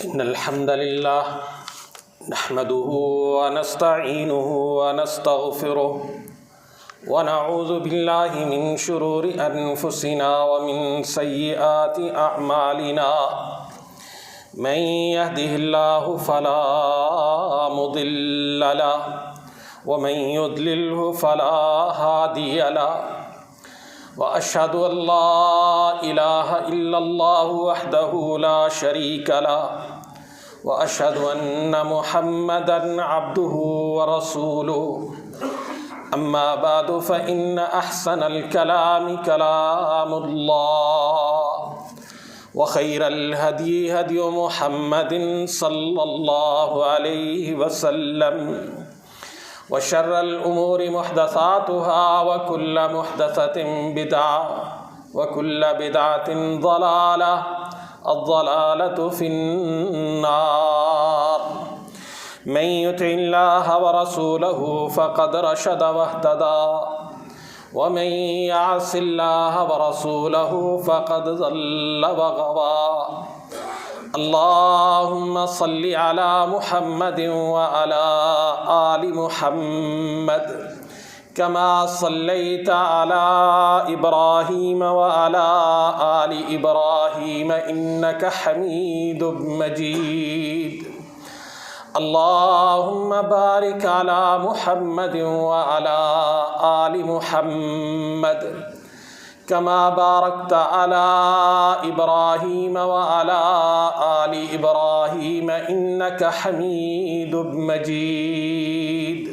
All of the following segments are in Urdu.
إن الحمد لله نحمده ونستعينه ونستغفره ونعوذ بالله من شرور أنفسنا ومن سيئات أعمالنا من يهده الله فلا مضل له ومن يضلله فلا هادي له وأشهد أن لا إله إلا الله وحده لا شريك له وأشهد أن محمدًا عبده ورسوله أما بعد فإن أحسن الكلام كلام الله وخير الهدي هدي محمد صلى الله عليه وسلم وشر الأمور محدثاتها وكل محدثة بدعة وكل بدعة ضلالة الضلالة في النار من يطع الله ورسوله فقد رشد واهتدى ومن يعص الله ورسوله فقد ضل وغوى اللهم صل على محمد وعلى آل محمد كما صليت على إبراهيم وعلى آل إبراهيم إنك حميد مجيد اللهم بارك على محمد وعلى آل محمد كما باركت على إبراهيم وعلى آل إبراهيم إنك حميد مجيد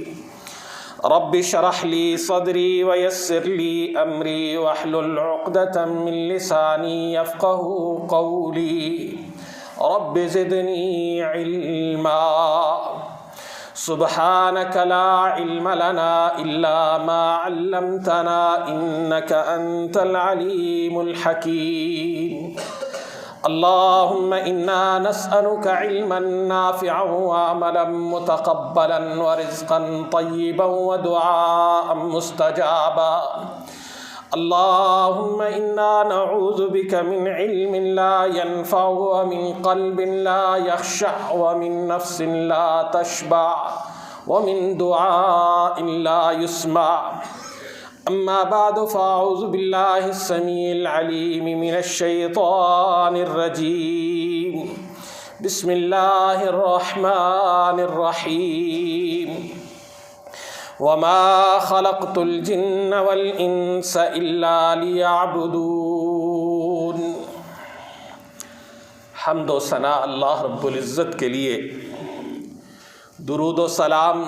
رب اشرح لي صدري ويسر لي أمري واحلل عقدة من لساني يفقهوا قولي رب زدني علما سبحانك لا علم لنا إلا ما علمتنا إنك أنت العليم الحكيم اللهم إنا نسألك علما نافعا وعملا متقبلا ورزقا طيبا ودعاء مستجابا اللهم إنا نعوذ بك من علم لا ينفع ومن قلب لا يخشع ومن نفس لا تشبع ومن دعاء لا يسمع أما بعد فأعوذ بالله السميع العليم من الشيطان الرجيم بسم الله الرحمن الرحيم وما خلقت الجن والإنس إلا ليعبدون حمد و ثنا اللہ رب العزت کے لیے، درود و سلام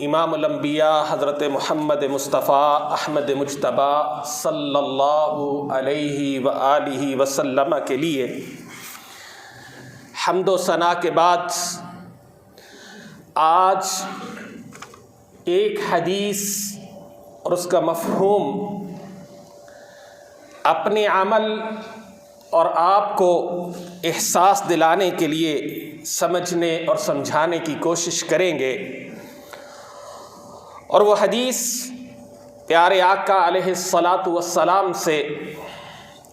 امام الانبیاء حضرت محمد مصطفیٰ احمد مجتبیٰ صلی اللہ علیہ وآلہ وسلم کے لیے۔ حمد و ثنا کے بعد آج ایک حدیث اور اس کا مفہوم اپنے عمل اور آپ کو احساس دلانے کے لیے سمجھنے اور سمجھانے کی کوشش کریں گے، اور وہ حدیث پیارے آقا علیہ الصلاۃ والسلام سے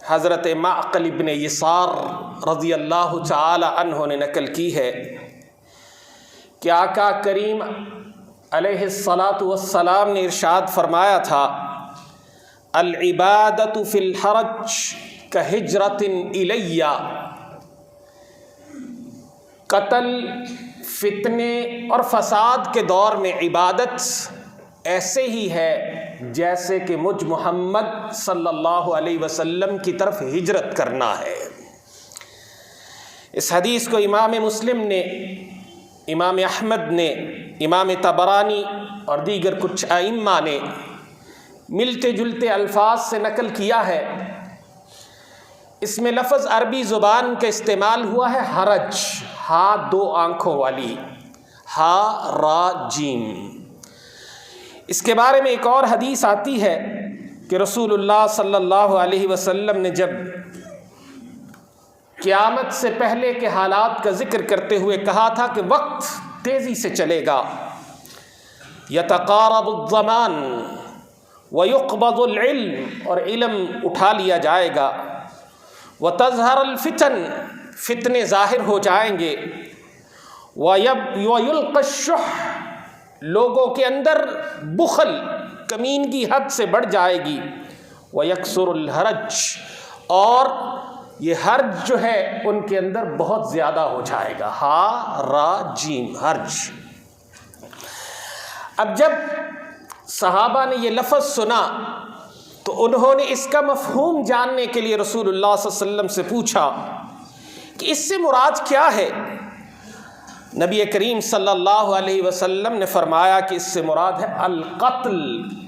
حضرت معقل ابن یسار رضی اللہ تعالی عنہ نے نقل کی ہے کہ آقا کریم علیہ الصلاۃ والسلام نے ارشاد فرمایا تھا، العبادۃ فی الحرج کہجرۃ الی، قتل، فتنے اور فساد کے دور میں عبادت ایسے ہی ہے جیسے کہ مجھ محمد صلی اللہ علیہ وسلم کی طرف ہجرت کرنا ہے۔ اس حدیث کو امام مسلم نے، امام احمد نے، امام طبرانی اور دیگر کچھ ائمہ نے ملتے جلتے الفاظ سے نقل کیا ہے۔ اس میں لفظ عربی زبان کا استعمال ہوا ہے حرج، ہا دو آنکھوں والی، ہا را جیم۔ اس کے بارے میں ایک اور حدیث آتی ہے کہ رسول اللہ صلی اللہ علیہ وسلم نے جب قیامت سے پہلے کے حالات کا ذکر کرتے ہوئے کہا تھا کہ وقت تیزی سے چلے گا، یتقارب الزمان ویقبض العلم، اور علم اٹھا لیا جائے گا، وتظہر الفتن، فتنے ظاہر ہو جائیں گے، وَيُلْقَى الشُّحَّ، لوگوں کے اندر بخل، کمینگی حد سے بڑھ جائے گی، وَيَكْثُرُ الْحَرَجُ، اور یہ حرج جو ہے ان کے اندر بہت زیادہ ہو جائے گا، ہا را جیم، حرج۔ اب جب صحابہ نے یہ لفظ سنا تو انہوں نے اس کا مفہوم جاننے کے لیے رسول اللہ صلی اللہ علیہ وسلم سے پوچھا کہ اس سے مراد کیا ہے؟ نبی کریم صلی اللہ علیہ وسلم نے فرمایا کہ اس سے مراد ہے القتل،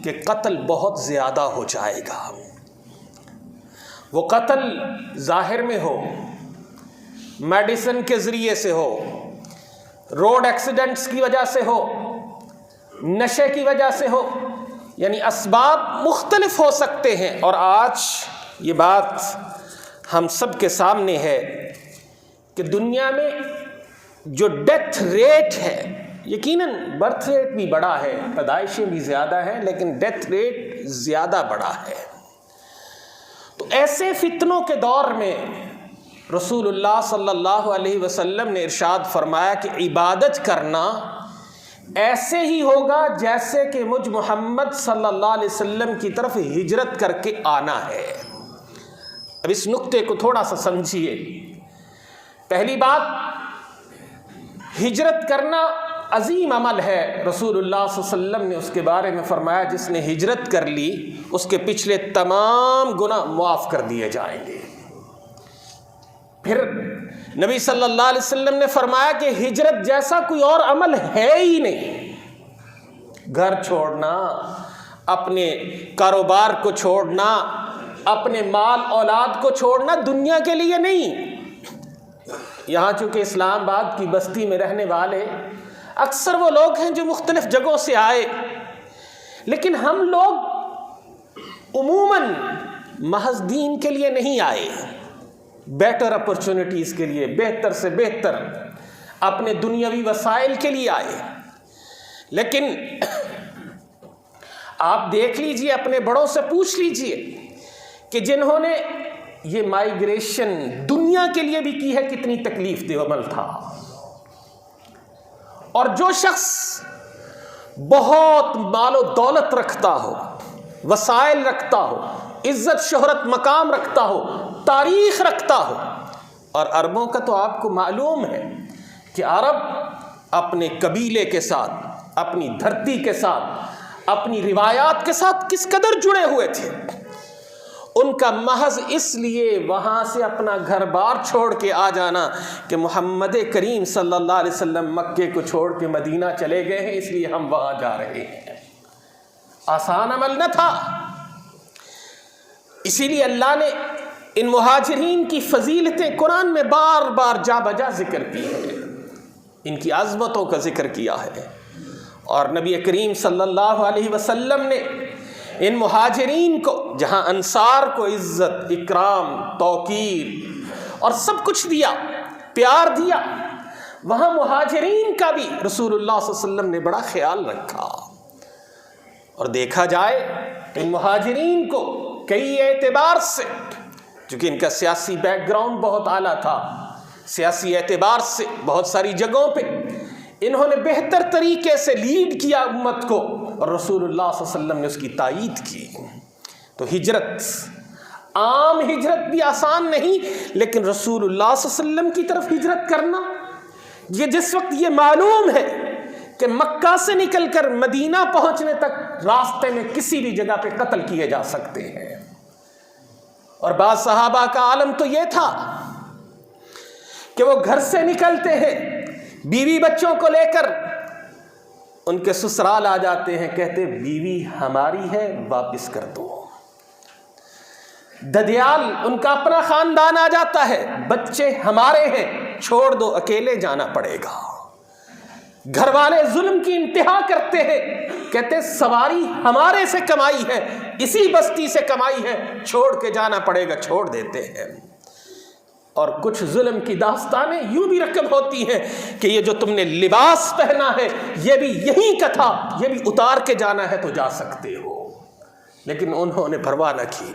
کہ قتل بہت زیادہ ہو جائے گا۔ وہ قتل ظاہر میں ہو، میڈیسن کے ذریعے سے ہو، روڈ ایکسیڈنٹس کی وجہ سے ہو، نشے کی وجہ سے ہو، یعنی اسباب مختلف ہو سکتے ہیں۔ اور آج یہ بات ہم سب کے سامنے ہے کہ دنیا میں جو ڈیتھ ریٹ ہے، یقیناً برتھ ریٹ بھی بڑا ہے، پیدائشیں بھی زیادہ ہیں، لیکن ڈیتھ ریٹ زیادہ بڑا ہے۔ تو ایسے فتنوں کے دور میں رسول اللہ صلی اللہ علیہ وسلم نے ارشاد فرمایا کہ عبادت کرنا ایسے ہی ہوگا جیسے کہ مجھ محمد صلی اللہ علیہ وسلم کی طرف ہجرت کر کے آنا ہے۔ اب اس نقطے کو تھوڑا سا سمجھیے۔ پہلی بات، ہجرت کرنا عظیم عمل ہے۔ رسول اللہ صلی اللہ علیہ وسلم نے اس کے بارے میں فرمایا جس نے ہجرت کر لی اس کے پچھلے تمام گناہ معاف کر دیے جائیں گے۔ پھر نبی صلی اللہ علیہ وسلم نے فرمایا کہ ہجرت جیسا کوئی اور عمل ہے ہی نہیں۔ گھر چھوڑنا، اپنے کاروبار کو چھوڑنا، اپنے مال اولاد کو چھوڑنا دنیا کے لیے نہیں۔ یہاں چونکہ اسلام آباد کی بستی میں رہنے والے اکثر وہ لوگ ہیں جو مختلف جگہوں سے آئے، لیکن ہم لوگ عموماً محض دین کے لیے نہیں آئے، بیٹر اپرچونٹیز کے لیے، بہتر سے بہتر اپنے دنیاوی وسائل کے لیے آئے۔ لیکن آپ دیکھ لیجئے، اپنے بڑوں سے پوچھ لیجئے کہ جنہوں نے یہ مائیگریشن دنیا کے لیے بھی کی ہے کتنی تکلیف دہ عمل تھا۔ اور جو شخص بہت مال و دولت رکھتا ہو، وسائل رکھتا ہو، عزت شہرت مقام رکھتا ہو، تاریخ رکھتا ہو، اور عربوں کا تو آپ کو معلوم ہے کہ عرب اپنے قبیلے کے ساتھ، اپنی دھرتی کے ساتھ، اپنی روایات کے ساتھ کس قدر جڑے ہوئے تھے۔ ان کا محض اس لیے وہاں سے اپنا گھر بار چھوڑ کے آ جانا کہ محمد کریم صلی اللہ علیہ وسلم مکے کو چھوڑ کے مدینہ چلے گئے ہیں، اس لیے ہم وہاں جا رہے ہیں، آسان عمل نہ تھا۔ اسی لیے اللہ نے ان مہاجرین کی فضیلتیں قرآن میں بار بار جا بجا ذکر کی ہے، ان کی عظمتوں کا ذکر کیا ہے۔ اور نبی کریم صلی اللہ علیہ وسلم نے ان مہاجرین کو، جہاں انصار کو عزت، اکرام، توقیر اور سب کچھ دیا، پیار دیا، وہاں مہاجرین کا بھی رسول اللہ صلی اللہ علیہ وسلم نے بڑا خیال رکھا۔ اور دیکھا جائے ان مہاجرین کو کئی اعتبار سے، چونکہ ان کا سیاسی بیک گراؤنڈ بہت اعلیٰ تھا، سیاسی اعتبار سے بہت ساری جگہوں پہ انہوں نے بہتر طریقے سے لیڈ کیا امت کو، اور رسول اللہ صلی اللہ علیہ وسلم نے اس کی تائید کی۔ تو ہجرت، عام ہجرت بھی آسان نہیں، لیکن رسول اللہ صلی اللہ علیہ وسلم کی طرف ہجرت کرنا، یہ جس وقت یہ معلوم ہے کہ مکہ سے نکل کر مدینہ پہنچنے تک راستے میں کسی بھی جگہ پہ قتل کیے جا سکتے ہیں۔ اور بعض صحابہ کا عالم تو یہ تھا کہ وہ گھر سے نکلتے ہیں، بیوی بچوں کو لے کر ان کے سسرال آ جاتے ہیں، کہتے بیوی ہماری ہے واپس کر دو۔ ددیال ان کا اپنا خاندان آ جاتا ہے، بچے ہمارے ہیں چھوڑ دو، اکیلے جانا پڑے گا۔ گھر والے ظلم کی انتہا کرتے ہیں، کہتے سواری ہمارے سے کمائی ہے، اسی بستی سے کمائی ہے، چھوڑ کے جانا پڑے گا، چھوڑ دیتے ہیں۔ اور کچھ ظلم کی داستانیں یوں بھی رقم ہوتی ہیں کہ یہ جو تم نے لباس پہنا ہے یہ بھی یہیں کا تھا، یہ بھی اتار کے جانا ہے تو جا سکتے ہو۔ لیکن انہوں نے پرواہ نہ کی،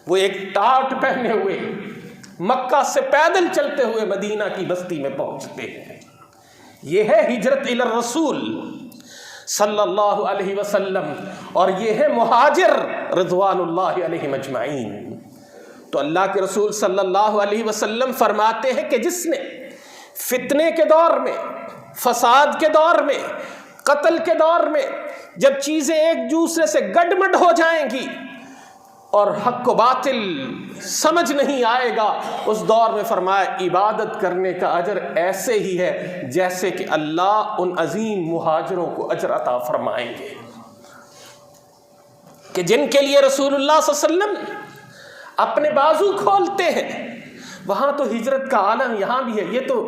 وہ ایک ٹاٹ پہنے ہوئے مکہ سے پیدل چلتے ہوئے مدینہ کی بستی میں پہنچتے ہیں۔ یہ ہے ہجرت الی الرسول صلی اللہ علیہ وسلم، اور یہ ہے مہاجر رضوان اللہ علیہم اجمعین۔ تو اللہ کے رسول صلی اللہ علیہ وسلم فرماتے ہیں کہ جس نے فتنے کے دور میں، فساد کے دور میں، قتل کے دور میں، جب چیزیں ایک دوسرے سے گڈمڈ ہو جائیں گی اور حق و باطل سمجھ نہیں آئے گا، اس دور میں فرمایا عبادت کرنے کا اجر ایسے ہی ہے جیسے کہ اللہ ان عظیم مہاجروں کو اجر عطا فرمائیں گے کہ جن کے لیے رسول اللہ صلی اللہ علیہ وسلم اپنے بازو کھولتے ہیں۔ وہاں تو ہجرت کا عالم یہاں بھی ہے۔ یہ تو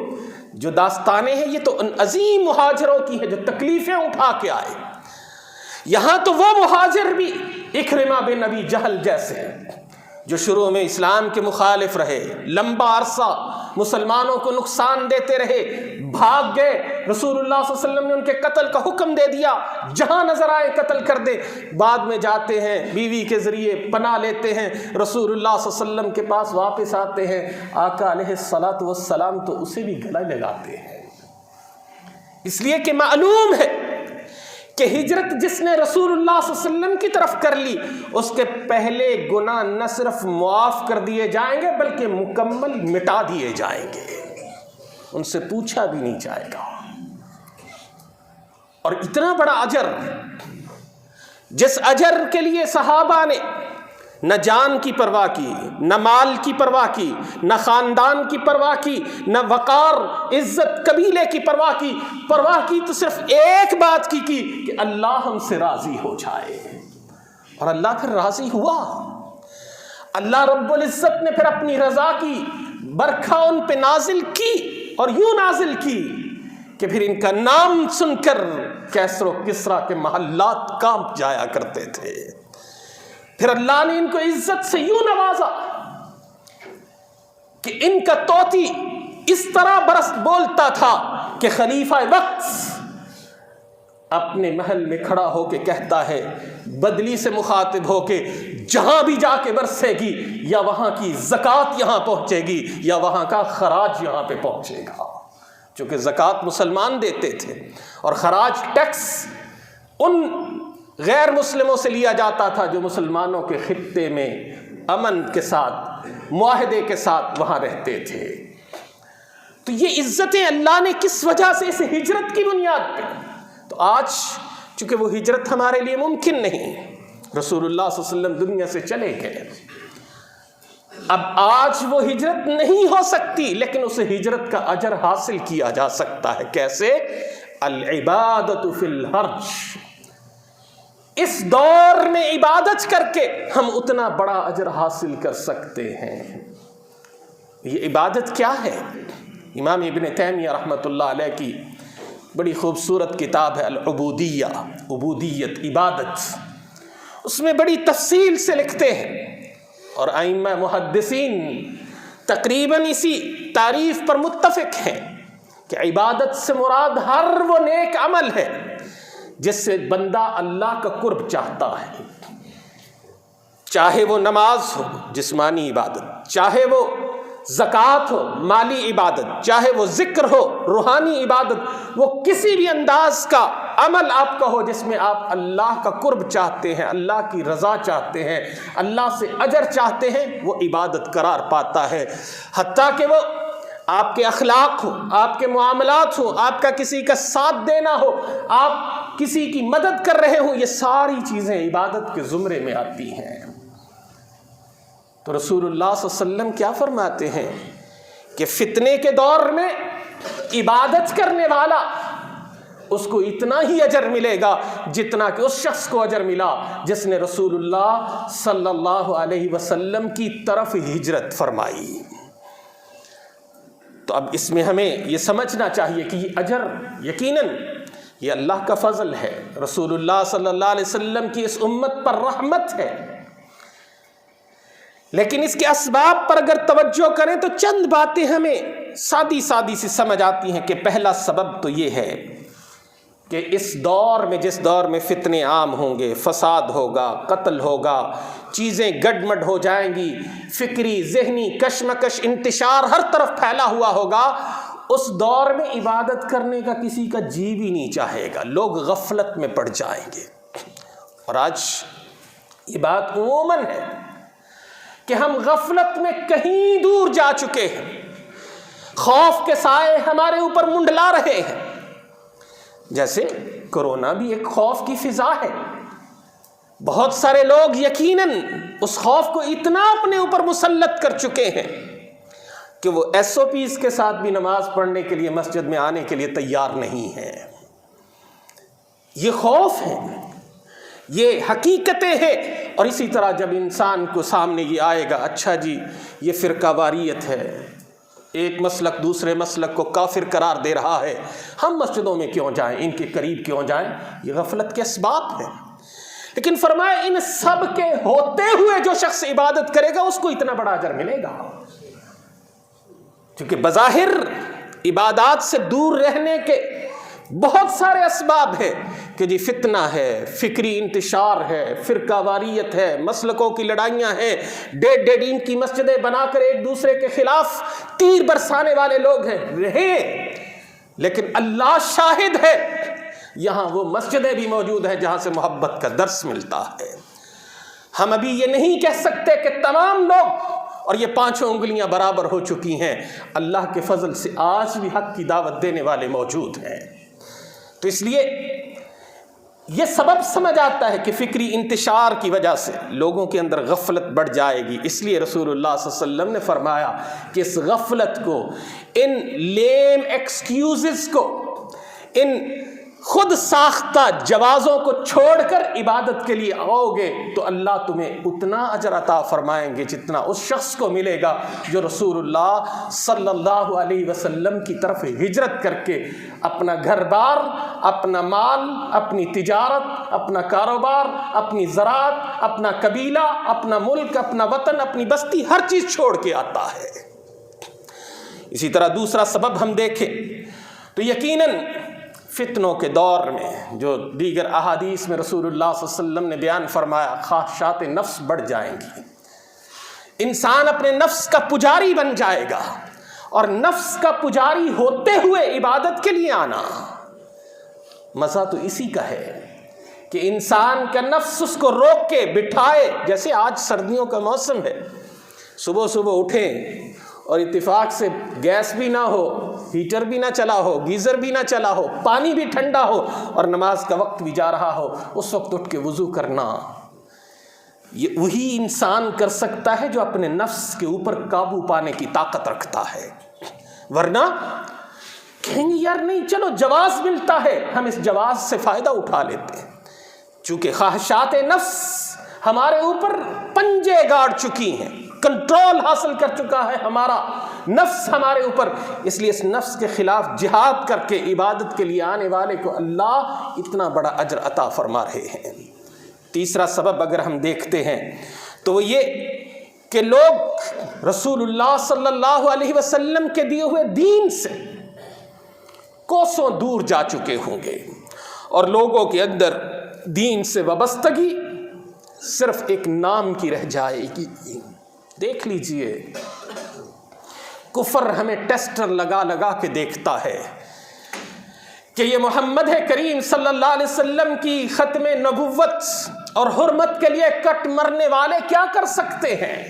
جو داستانیں ہیں یہ تو ان عظیم مہاجروں کی ہیں جو تکلیفیں اٹھا کے آئے۔ یہاں تو وہ مہاجر بھی اکرمہ بن ابی جہل جیسے ہیں جو شروع میں اسلام کے مخالف رہے، لمبا عرصہ مسلمانوں کو نقصان دیتے رہے، بھاگ گئے، رسول اللہ صلی اللہ علیہ وسلم نے ان کے قتل کا حکم دے دیا، جہاں نظر آئے قتل کر دے، بعد میں جاتے ہیں بیوی کے ذریعے پناہ لیتے ہیں، رسول اللہ صلی اللہ علیہ وسلم کے پاس واپس آتے ہیں، آقا علیہ الصلاۃ والسلام تو اسے بھی گلے لگاتے ہیں، اس لیے کہ معلوم ہے کہ ہجرت جس نے رسول اللہ صلی اللہ علیہ وسلم کی طرف کر لی، اس کے پہلے گناہ نہ صرف معاف کر دیے جائیں گے بلکہ مکمل مٹا دیے جائیں گے، ان سے پوچھا بھی نہیں جائے گا۔ اور اتنا بڑا اجر، جس اجر کے لیے صحابہ نے نہ جان کی پرواہ کی، نہ مال کی پرواہ کی، نہ خاندان کی پرواہ کی، نہ وقار عزت قبیلے کی پرواہ کی تو صرف ایک بات کی کہ اللہ ہم سے راضی ہو جائے، اور اللہ پھر راضی ہوا۔ اللہ رب العزت نے پھر اپنی رضا کی برکھا ان پہ نازل کی، اور یوں نازل کی کہ پھر ان کا نام سن کر کیسر و کسریٰ کے محلات کانپ جایا کرتے تھے۔ پھر اللہ نے ان کو عزت سے یوں نوازا کہ ان کا طوطی اس طرح بولتا تھا کہ خلیفہ وقت اپنے محل میں کھڑا ہو کے کہتا ہے، بدلی سے مخاطب ہو کے، جہاں بھی جا کے برسے گی یا وہاں کی زکوٰۃ یہاں پہنچے گی یا وہاں کا خراج یہاں پہ پہنچے گا، چونکہ زکوٰۃ مسلمان دیتے تھے اور خراج ٹیکس ان غیر مسلموں سے لیا جاتا تھا جو مسلمانوں کے خطے میں امن کے ساتھ، معاہدے کے ساتھ وہاں رہتے تھے۔ تو یہ عزتیں اللہ نے کس وجہ سے، اس ہجرت کی بنیاد پہ۔ تو آج چونکہ وہ ہجرت ہمارے لیے ممکن نہیں، رسول اللہ صلی اللہ علیہ وسلم دنیا سے چلے گئے، اب آج وہ ہجرت نہیں ہو سکتی، لیکن اسے ہجرت کا اجر حاصل کیا جا سکتا ہے۔ کیسے؟ العبادۃ فی الحرج، اس دور میں عبادت کر کے ہم اتنا بڑا اجر حاصل کر سکتے ہیں۔ یہ عبادت کیا ہے؟ امام ابن تیمیہ رحمۃ اللہ علیہ کی بڑی خوبصورت کتاب ہے العبودیہ، عبودیت، عبادت، اس میں بڑی تفصیل سے لکھتے ہیں، اور ائمہ محدثین تقریباً اسی تعریف پر متفق ہیں کہ عبادت سے مراد ہر وہ نیک عمل ہے جس سے بندہ اللہ کا قرب چاہتا ہے، چاہے وہ نماز ہو جسمانی عبادت، چاہے وہ زکوٰۃ ہو مالی عبادت، چاہے وہ ذکر ہو روحانی عبادت، وہ کسی بھی انداز کا عمل آپ کا ہو جس میں آپ اللہ کا قرب چاہتے ہیں، اللہ کی رضا چاہتے ہیں، اللہ سے اجر چاہتے ہیں، وہ عبادت قرار پاتا ہے۔ حتیٰ کہ وہ آپ کے اخلاق ہو، آپ کے معاملات ہو، آپ کا کسی کا ساتھ دینا ہو، آپ کسی کی مدد کر رہے ہوں، یہ ساری چیزیں عبادت کے زمرے میں آتی ہیں۔ تو رسول اللہ صلی اللہ علیہ وسلم کیا فرماتے ہیں کہ فتنے کے دور میں عبادت کرنے والا اس کو اتنا ہی اجر ملے گا جتنا کہ اس شخص کو اجر ملا جس نے رسول اللہ صلی اللہ علیہ وسلم کی طرف ہجرت فرمائی۔ تو اب اس میں ہمیں یہ سمجھنا چاہیے کہ یہ اجر یقیناً یہ اللہ کا فضل ہے، رسول اللہ صلی اللہ علیہ وسلم کی اس امت پر رحمت ہے، لیکن اس کے اسباب پر اگر توجہ کریں تو چند باتیں ہمیں سادی سی سمجھ آتی ہیں کہ پہلا سبب تو یہ ہے کہ اس دور میں جس دور میں فتنے عام ہوں گے، فساد ہوگا، قتل ہوگا، چیزیں گڈمڈ ہو جائیں گی، فکری ذہنی کشمکش انتشار ہر طرف پھیلا ہوا ہوگا، اس دور میں عبادت کرنے کا کسی کا جی بھی نہیں چاہے گا، لوگ غفلت میں پڑ جائیں گے۔ اور آج یہ بات عموماً ہے کہ ہم غفلت میں کہیں دور جا چکے ہیں، خوف کے سائے ہمارے اوپر منڈلا رہے ہیں۔ جیسے کورونا بھی ایک خوف کی فضا ہے، بہت سارے لوگ یقیناً اس خوف کو اتنا اپنے اوپر مسلط کر چکے ہیں کہ وہ SOPs کے ساتھ بھی نماز پڑھنے کے لیے مسجد میں آنے کے لیے تیار نہیں ہیں۔ یہ خوف ہے، یہ حقیقتیں ہیں۔ اور اسی طرح جب انسان کو سامنے یہ آئے گا، اچھا جی یہ فرقہ واریت ہے، ایک مسلک دوسرے مسلک کو کافر قرار دے رہا ہے، ہم مسجدوں میں کیوں جائیں، ان کے قریب کیوں جائیں، یہ غفلت کے اسباب ہیں۔ لیکن فرمایا ان سب کے ہوتے ہوئے جو شخص عبادت کرے گا اس کو اتنا بڑا اجر ملے گا، کیونکہ بظاہر عبادات سے دور رہنے کے بہت سارے اسباب ہیں کہ جی فتنہ ہے، فکری انتشار ہے، فرقہ واریت ہے، مسلکوں کی لڑائیاں ہیں، ڈیڑھ دین کی مسجدیں بنا کر ایک دوسرے کے خلاف تیر برسانے والے لوگ ہیں رہے، لیکن اللہ شاہد ہے یہاں وہ مسجدیں بھی موجود ہیں جہاں سے محبت کا درس ملتا ہے۔ ہم ابھی یہ نہیں کہہ سکتے کہ تمام لوگ اور یہ پانچوں انگلیاں برابر ہو چکی ہیں، اللہ کے فضل سے آج بھی حق کی دعوت دینے والے موجود ہیں۔ تو اس لیے یہ سبب سمجھ آتا ہے کہ فکری انتشار کی وجہ سے لوگوں کے اندر غفلت بڑھ جائے گی۔ اس لیے رسول اللہ صلی اللہ علیہ وسلم نے فرمایا کہ اس غفلت کو، ان لیم ایکسکیوزز کو، ان خود ساختہ جوازوں کو چھوڑ کر عبادت کے لیے آؤ گے تو اللہ تمہیں اتنا اجر عطا فرمائیں گے جتنا اس شخص کو ملے گا جو رسول اللہ صلی اللہ علیہ وسلم کی طرف ہجرت کر کے اپنا گھر بار، اپنا مال، اپنی تجارت، اپنا کاروبار، اپنی زراعت، اپنا قبیلہ، اپنا ملک، اپنا وطن، اپنی بستی، ہر چیز چھوڑ کے آتا ہے۔ اسی طرح دوسرا سبب ہم دیکھیں تو یقیناً فتنوں کے دور میں جو دیگر احادیث میں رسول اللہ صلی اللہ علیہ وسلم نے بیان فرمایا، خواہشات نفس بڑھ جائیں گی، انسان اپنے نفس کا پجاری بن جائے گا، اور نفس کا پجاری ہوتے ہوئے عبادت کے لیے آنا، مزہ تو اسی کا ہے کہ انسان کا نفس اس کو روک کے بٹھائے۔ جیسے آج سردیوں کا موسم ہے، صبح صبح اٹھیں اور اتفاق سے گیس بھی نہ ہو، ہیٹر بھی نہ چلا ہو، گیزر بھی نہ چلا ہو، پانی بھی ٹھنڈا ہو اور نماز کا وقت بھی جا رہا ہو، اس وقت اٹھ کے وضو کرنا، یہ وہی انسان کر سکتا ہے جو اپنے نفس کے اوپر قابو پانے کی طاقت رکھتا ہے۔ ورنہ کہیں گے یار نہیں، چلو جواز ملتا ہے، ہم اس جواز سے فائدہ اٹھا لیتے ہیں۔ چونکہ خواہشات نفس ہمارے اوپر پنجے گاڑ چکی ہیں، کنٹرول حاصل کر چکا ہے ہمارا نفس ہمارے اوپر، اس لیے اس نفس کے خلاف جہاد کر کے عبادت کے لیے آنے والے کو اللہ اتنا بڑا اجر عطا فرما رہے ہیں۔ تیسرا سبب اگر ہم دیکھتے ہیں تو وہ یہ کہ لوگ رسول اللہ صلی اللہ علیہ وسلم کے دیے ہوئے دین سے کوسوں دور جا چکے ہوں گے، اور لوگوں کے اندر دین سے وابستگی صرف ایک نام کی رہ جائے گی۔ دیکھ لیجئے، کفر ہمیں ٹیسٹر لگا لگا کے دیکھتا ہے کہ یہ محمد کریم صلی اللہ علیہ وسلم کی ختم نبوت اور حرمت کے لیے کٹ مرنے والے کیا کر سکتے ہیں؟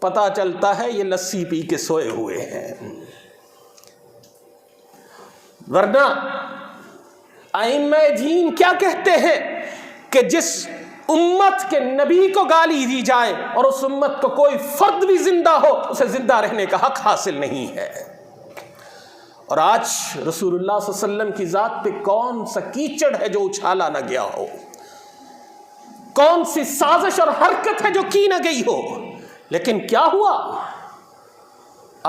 پتہ چلتا ہے یہ لسی پی کے سوئے ہوئے ہیں۔ ورنہ ائمہ دین کیا کہتے ہیں کہ جس امت کے نبی کو گالی دی جائے اور اس امت کو کوئی فرد بھی زندہ ہو، اسے زندہ رہنے کا حق حاصل نہیں ہے۔ اور آج رسول اللہ صلی اللہ علیہ وسلم کی ذات پہ کون سا کیچڑ ہے جو اچھالا نہ گیا ہو، کون سی سازش اور حرکت ہے جو کی نہ گئی ہو، لیکن کیا ہوا؟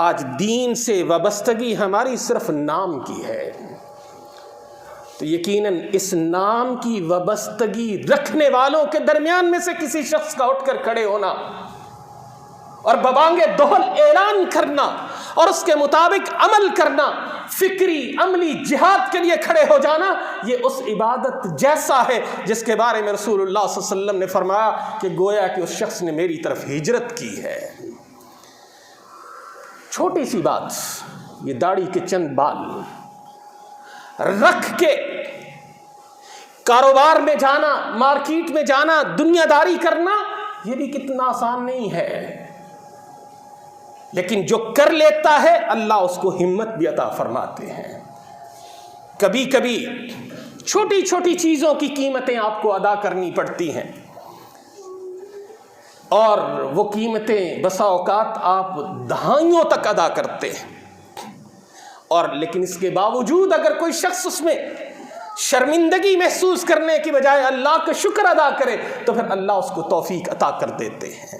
آج دین سے وابستگی ہماری صرف نام کی ہے۔ تو یقیناً اس نام کی وابستگی رکھنے والوں کے درمیان میں سے کسی شخص کا اٹھ کر کھڑے ہونا اور ببانگ دہل اعلان کرنا اور اس کے مطابق عمل کرنا، فکری عملی جہاد کے لیے کھڑے ہو جانا، یہ اس عبادت جیسا ہے جس کے بارے میں رسول اللہ صلی اللہ علیہ وسلم نے فرمایا کہ گویا کہ اس شخص نے میری طرف ہجرت کی ہے۔ چھوٹی سی بات، یہ داڑھی کے چند بال رکھ کے کاروبار میں جانا، مارکیٹ میں جانا، دنیا داری کرنا، یہ بھی کتنا آسان نہیں ہے، لیکن جو کر لیتا ہے اللہ اس کو ہمت بھی عطا فرماتے ہیں۔ کبھی کبھی چھوٹی چھوٹی چیزوں کی قیمتیں آپ کو ادا کرنی پڑتی ہیں، اور وہ قیمتیں بسا اوقات آپ دہائیوں تک ادا کرتے ہیں، اور لیکن اس کے باوجود اگر کوئی شخص اس میں شرمندگی محسوس کرنے کی بجائے اللہ کا شکر ادا کرے تو پھر اللہ اس کو توفیق عطا کر دیتے ہیں۔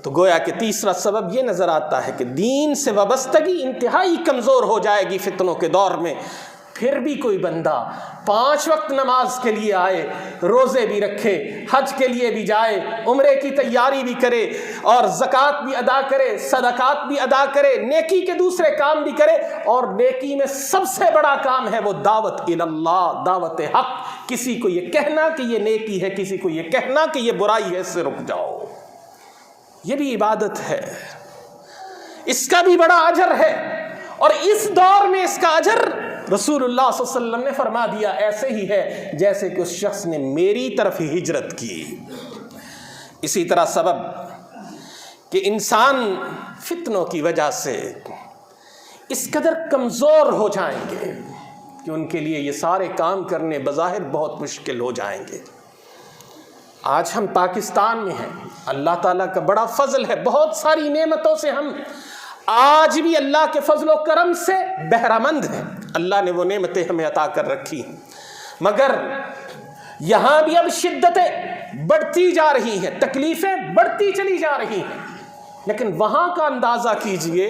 تو گویا کہ تیسرا سبب یہ نظر آتا ہے کہ دین سے وابستگی انتہائی کمزور ہو جائے گی فتنوں کے دور میں۔ پھر بھی کوئی بندہ 5 وقت نماز کے لیے آئے، روزے بھی رکھے، حج کے لیے بھی جائے، عمرے کی تیاری بھی کرے، اور زکوٰۃ بھی ادا کرے، صدقات بھی ادا کرے، نیکی کے دوسرے کام بھی کرے، اور نیکی میں سب سے بڑا کام ہے وہ دعوت اللہ، دعوت حق۔ کسی کو یہ کہنا کہ یہ نیکی ہے، کسی کو یہ کہنا کہ یہ برائی ہے، اس سے رک جاؤ، یہ بھی عبادت ہے، اس کا بھی بڑا اجر ہے، اور اس دور میں اس کا اجر رسول اللہ صلی اللہ علیہ وسلم نے فرما دیا ایسے ہی ہے جیسے کہ اس شخص نے میری طرف ہی ہجرت کی۔ اسی طرح سبب کہ انسان فتنوں کی وجہ سے اس قدر کمزور ہو جائیں گے کہ ان کے لیے یہ سارے کام کرنے بظاہر بہت مشکل ہو جائیں گے۔ آج ہم پاکستان میں ہیں، اللہ تعالیٰ کا بڑا فضل ہے، بہت ساری نعمتوں سے ہم آج بھی اللہ کے فضل و کرم سے بہرہ مند ہیں، اللہ نے وہ نعمتیں ہمیں عطا کر رکھی ہیں، مگر یہاں بھی اب شدتیں بڑھتی جا رہی ہیں، تکلیفیں بڑھتی چلی جا رہی ہیں، لیکن وہاں کا اندازہ کیجئے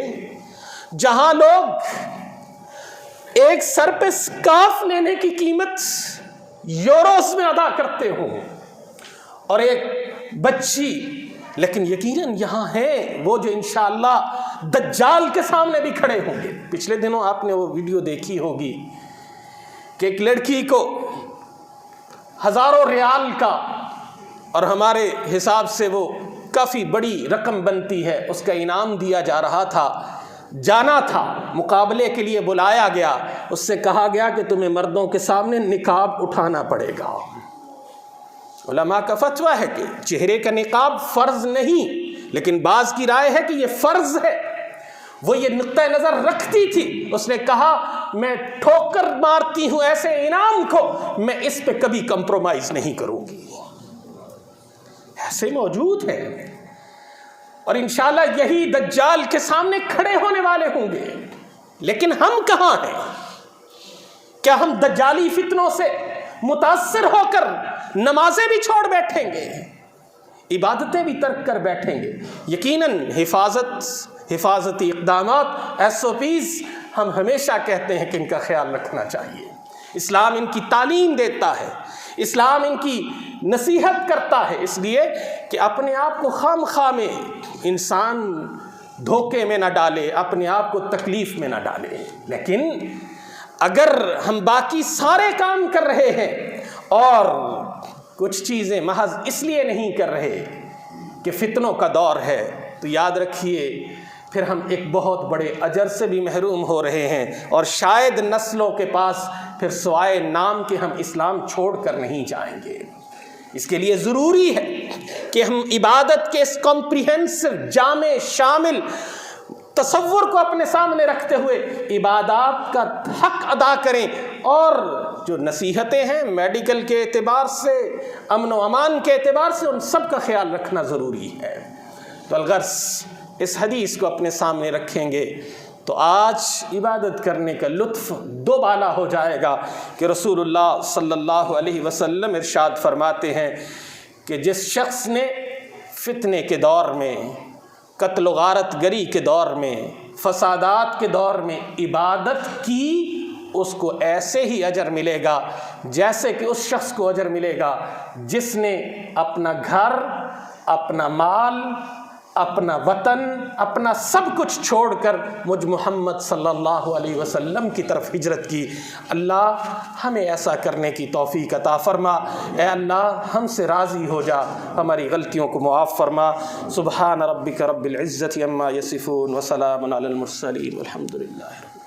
جہاں لوگ ایک سر پہ سکارف لینے کی قیمت یوروز میں ادا کرتے ہوں، اور ایک بچی، لیکن یقیناً یہاں ہیں وہ جو انشاءاللہ دجال کے سامنے بھی کھڑے ہوں گے۔ پچھلے دنوں آپ نے وہ ویڈیو دیکھی ہوگی کہ ایک لڑکی کو ہزاروں ریال کا، اور ہمارے حساب سے وہ کافی بڑی رقم بنتی ہے، اس کا انعام دیا جا رہا تھا، جانا تھا مقابلے کے لیے، بلایا گیا، اس سے کہا گیا کہ تمہیں مردوں کے سامنے نقاب اٹھانا پڑے گا۔ علماء کا فتویٰ ہے کہ چہرے کا نقاب فرض نہیں، لیکن بعض کی رائے ہے کہ یہ فرض ہے۔ وہ یہ نقطہ نظر رکھتی تھی، اس نے کہا میں ٹھوکر مارتی ہوں ایسے انعام کو، میں اس پہ کبھی کمپرومائز نہیں کروں گی۔ ایسے موجود ہیں، اور انشاءاللہ یہی دجال کے سامنے کھڑے ہونے والے ہوں گے، لیکن ہم کہاں ہیں؟ کیا ہم دجالی فتنوں سے متاثر ہو کر نمازیں بھی چھوڑ بیٹھیں گے، عبادتیں بھی ترک کر بیٹھیں گے؟ یقیناً حفاظتی اقدامات، SOPs ہم ہمیشہ کہتے ہیں کہ ان کا خیال رکھنا چاہیے۔ اسلام ان کی تعلیم دیتا ہے، اسلام ان کی نصیحت کرتا ہے، اس لیے کہ اپنے آپ کو خام خواہ میں انسان دھوکے میں نہ ڈالے، اپنے آپ کو تکلیف میں نہ ڈالے۔ لیکن اگر ہم باقی سارے کام کر رہے ہیں اور کچھ چیزیں محض اس لیے نہیں کر رہے کہ فتنوں کا دور ہے، تو یاد رکھیے پھر ہم ایک بہت بڑے اجر سے بھی محروم ہو رہے ہیں، اور شاید نسلوں کے پاس پھر سوائے نام کے ہم اسلام چھوڑ کر نہیں جائیں گے۔ اس کے لیے ضروری ہے کہ ہم عبادت کے اس کمپریہنسو، جامع، شامل تصور کو اپنے سامنے رکھتے ہوئے عبادات کا حق ادا کریں، اور جو نصیحتیں ہیں میڈیکل کے اعتبار سے، امن و امان کے اعتبار سے، ان سب کا خیال رکھنا ضروری ہے۔ تو الغرض اس حدیث کو اپنے سامنے رکھیں گے تو آج عبادت کرنے کا لطف دو بالا ہو جائے گا کہ رسول اللہ صلی اللہ علیہ وسلم ارشاد فرماتے ہیں کہ جس شخص نے فتنے کے دور میں، قتل و غارت گری کے دور میں، فسادات کے دور میں عبادت کی، اس کو ایسے ہی اجر ملے گا جیسے کہ اس شخص کو اجر ملے گا جس نے اپنا گھر، اپنا مال، اپنا وطن، اپنا سب کچھ چھوڑ کر مجھ محمد صلی اللہ علیہ وسلم کی طرف ہجرت کی۔ اللہ ہمیں ایسا کرنے کی توفیق عطا فرما۔ اے اللہ ہم سے راضی ہو جا، ہماری غلطیوں کو معاف فرما۔ سبحان ربک رب العزت عما یصفون وسلام علی المرسلین والحمد للہ۔